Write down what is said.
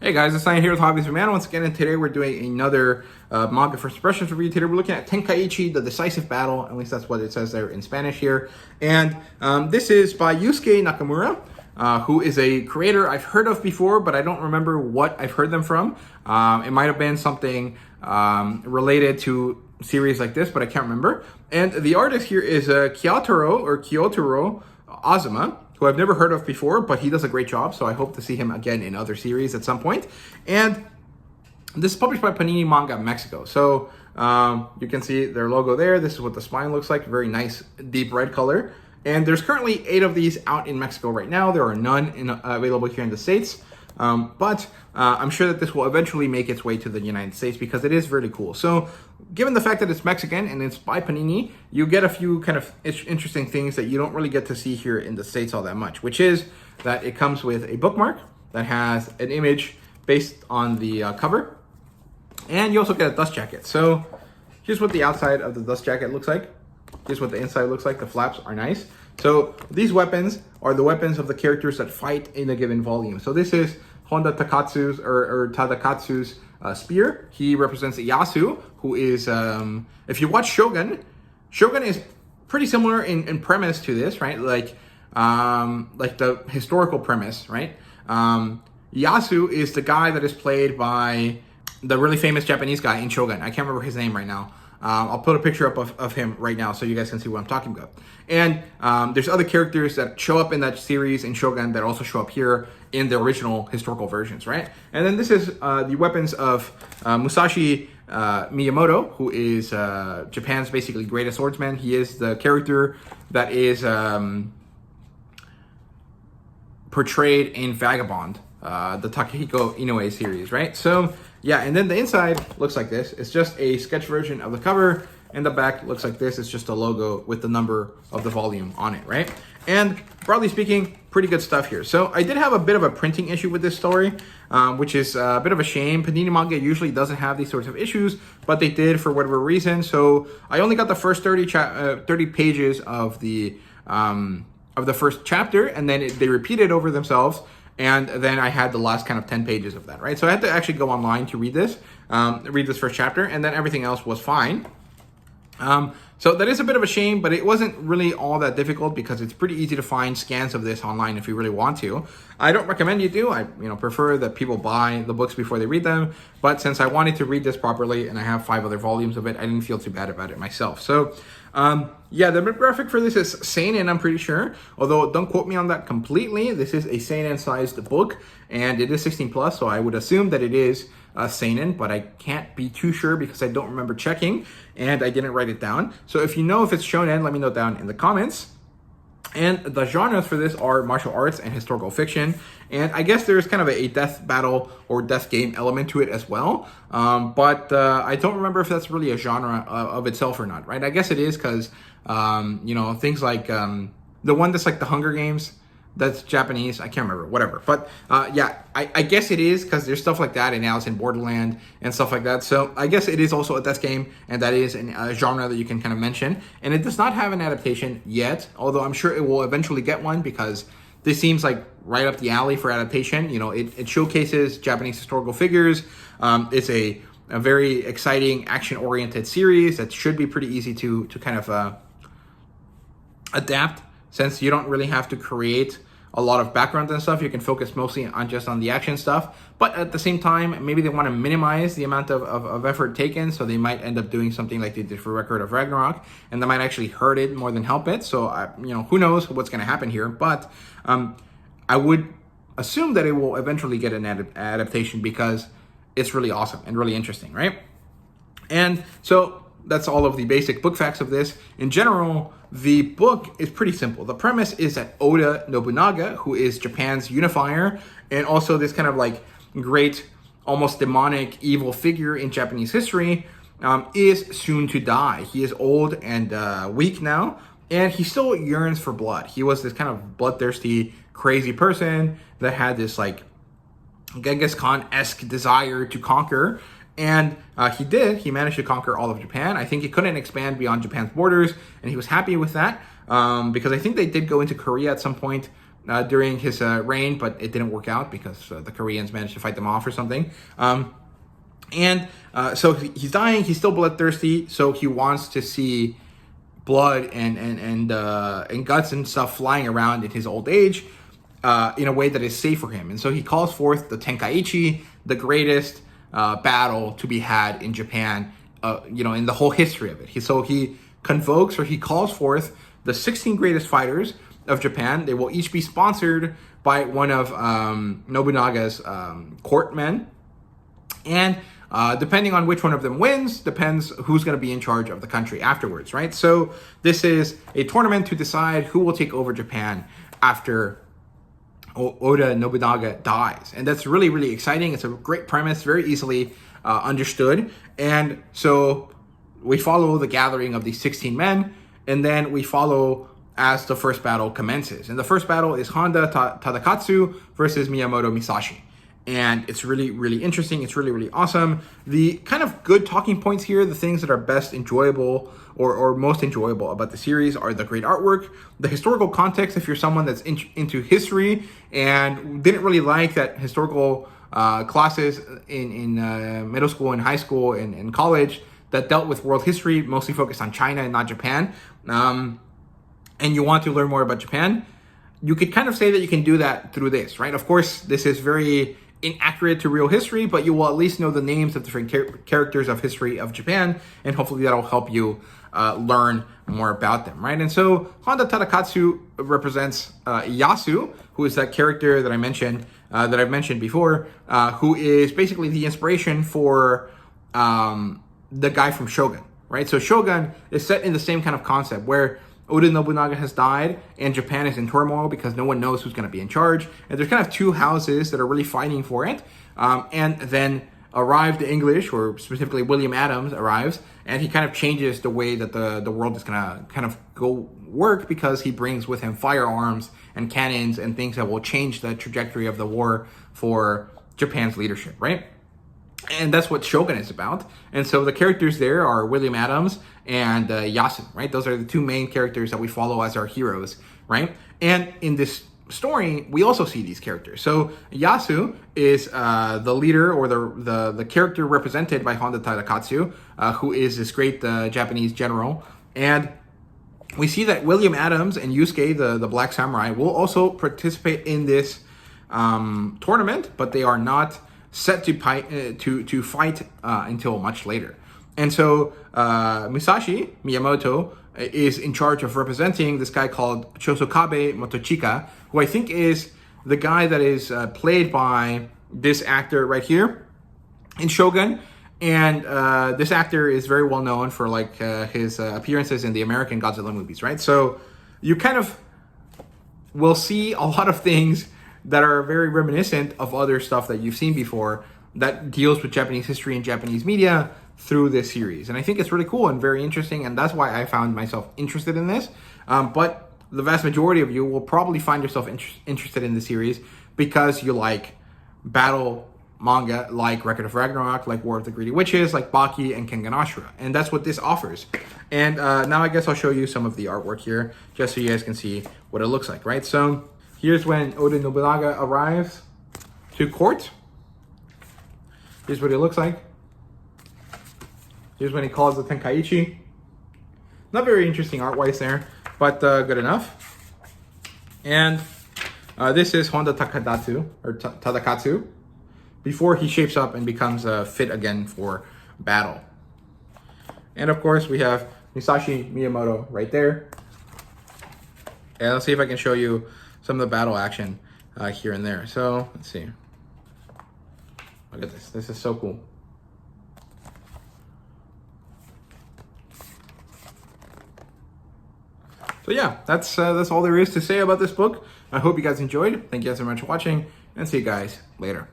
Hey guys, it's Ryan here with HobbiesofaMan once again, and today we're doing another manga first impressions review. Today we're looking at Tenkaichi, the Decisive Battle, at least that's what it says there in Spanish here. And this is by Yusuke Nakamura, who is a creator I've heard of before, but I don't remember what I've heard them from. It might have been something related to series like this, but I can't remember. And the artist here is Kyotaro Azuma, who I've never heard of before, but he does a great job, so I hope to see him again in other series at some point. And this is published by Panini Manga Mexico. So you can see their logo there. This is what the spine looks like, very nice deep red color. And there's currently 8 of these out in Mexico right now. There are none available here in the States. But I'm sure that this will eventually make its way to the United States because it is really cool. So given the fact that it's Mexican and it's by Panini, you get a few kind of interesting things that you don't really get to see here in the States all that much, which is that it comes with a bookmark that has an image based on the cover. And you also get a dust jacket. So here's what the outside of the dust jacket looks like. Here's what the inside looks like. The flaps are nice. So these weapons are the weapons of the characters that fight in a given volume. So this is Honda Takatsu's or Tadakatsu's spear. He represents Yasu, who is, if you watch Shogun is pretty similar in premise to this, right? Like the historical premise, right? Yasu is the guy that is played by the really famous Japanese guy in Shogun. I can't remember his name right now. I'll put a picture up of him right now so you guys can see what I'm talking about. And there's other characters that show up in that series in Shogun that also show up here in the original historical versions, right? And then this is the weapons of Musashi Miyamoto, who is Japan's basically greatest swordsman. He is the character that is portrayed in Vagabond, the Takehiko Inoue series, right? So yeah, and then the inside looks like this. It's just a sketch version of the cover, and the back looks like this. It's just a logo with the number of the volume on it, right? And broadly speaking, pretty good stuff here. So I did have a bit of a printing issue with this story, which is a bit of a shame. Panini Manga usually doesn't have these sorts of issues, but they did for whatever reason. So I only got the first 30 pages of the first chapter, and then they repeated over themselves. And then I had the last kind of 10 pages of that, right? So I had to actually go online to read this first chapter, and then everything else was fine. So that is a bit of a shame, but it wasn't really all that difficult because it's pretty easy to find scans of this online if you really want to. I don't recommend you do. I prefer that people buy the books before they read them. But since I wanted to read this properly and I have 5 other volumes of it, I didn't feel too bad about it myself. So yeah, the demographic for this is seinen, I'm pretty sure. Although don't quote me on that completely. This is a seinen-sized book, and it is 16+, so I would assume that it is seinen, but I can't be too sure because I don't remember checking, and I didn't write it down. So if you know if it's shonen, let me know down in the comments. And the genres for this are martial arts and historical fiction. And I guess there's kind of a death battle or death game element to it as well. But I don't remember if that's really a genre of itself or not, right? I guess it is because, things like the one that's like the Hunger Games, that's Japanese. I can't remember, whatever. But yeah, I guess it is because there's stuff like that in Alice in Borderland and stuff like that. So I guess it is also a death game, and that is a genre that you can kind of mention. And it does not have an adaptation yet, although I'm sure it will eventually get one because this seems like right up the alley for adaptation. It showcases Japanese historical figures. It's a very exciting action-oriented series that should be pretty easy to kind of adapt, since you don't really have to create a lot of background and stuff. You can focus mostly on the action stuff. But at the same time, maybe they want to minimize the amount of effort taken, so they might end up doing something like they did for Record of Ragnarok, and that might actually hurt it more than help it. So, who knows what's going to happen here. But I would assume that it will eventually get an adaptation because it's really awesome and really interesting, right? And so that's all of the basic book facts of this. In general, the book is pretty simple. The premise is that Oda Nobunaga, who is Japan's unifier, and also this kind of like great, almost demonic, evil figure in Japanese history, is soon to die. He is old and weak now, and he still yearns for blood. He was this kind of bloodthirsty, crazy person that had this like Genghis Khan-esque desire to conquer. And he did. He managed to conquer all of Japan. I think he couldn't expand beyond Japan's borders, and he was happy with that because I think they did go into Korea at some point. during his reign, but it didn't work out because the Koreans managed to fight them off or something. So he's dying. He's still bloodthirsty, so he wants to see blood and guts and stuff flying around in his old age in a way that is safe for him. And so he calls forth the Tenkaichi, the greatest battle to be had in Japan, in the whole history of it. He convokes, or he calls forth, the 16 greatest fighters of Japan. They will each be sponsored by one of Nobunaga's courtmen. And depending on which one of them wins, depends who's going to be in charge of the country afterwards, right? So this is a tournament to decide who will take over Japan after Oda Nobunaga dies. And that's really, really exciting. It's a great premise, very easily understood. And so we follow the gathering of these 16 men, and then we follow as the first battle commences. And the first battle is Honda Tadakatsu versus Miyamoto Musashi. And it's really, really interesting. It's really, really awesome. The kind of good talking points here, the things that are best enjoyable or most enjoyable about the series, are the great artwork, the historical context. If you're someone that's into history and didn't really like that historical classes in middle school and high school and college that dealt with world history, mostly focused on China and not Japan, and you want to learn more about Japan, you could kind of say that you can do that through this, right? Of course, this is very inaccurate to real history, but you will at least know the names of different characters of history of Japan, and hopefully that'll help you learn more about them, right? And so Honda Tadakatsu represents Yasu, who is that character that I mentioned, that I've mentioned before, who is basically the inspiration for the guy from Shogun, right? So Shogun is set in the same kind of concept where Oda Nobunaga has died and Japan is in turmoil because no one knows who's going to be in charge. And there's kind of two houses that are really fighting for it. And then arrive the English, or specifically William Adams arrives, and he kind of changes the way that the world is going to kind of go work, because he brings with him firearms and cannons and things that will change the trajectory of the war for Japan's leadership, right? And that's what Shogun is about. And so the characters there are William Adams and Yasu, right? Those are the two main characters that we follow as our heroes, right? And in this story, we also see these characters. So Yasu is the leader, or the character represented by Honda Tadakatsu, who is this great Japanese general. And we see that William Adams and Yusuke, the Black Samurai, will also participate in this tournament, but they are not set to fight until much later. And so Musashi Miyamoto is in charge of representing this guy called Chosokabe Motochika, who I think is the guy that is played by this actor right here in Shogun. And this actor is very well known for like his appearances in the American Godzilla movies, right? So you kind of will see a lot of things that are very reminiscent of other stuff that you've seen before that deals with Japanese history and Japanese media through this series. And I think it's really cool and very interesting, and that's why I found myself interested in this. But the vast majority of you will probably find yourself interested in the series because you like battle manga, like Record of Ragnarok, like War of the Greedy Witches, like Baki and Kengan Ashura. And that's what this offers. And now I guess I'll show you some of the artwork here, just so you guys can see what it looks like, right? So here's when Oda Nobunaga arrives to court. Here's what it looks like. Here's when he calls the Tenkaichi. Not very interesting art-wise there, but good enough. And this is Honda Tadakatsu, before he shapes up and becomes fit again for battle. And of course, we have Musashi Miyamoto right there. And let's see if I can show you some of the battle action here and there. So let's see. Look at this. This is so cool. So yeah, that's all there is to say about this book. I hope you guys enjoyed. Thank you guys so much for watching, and see you guys later.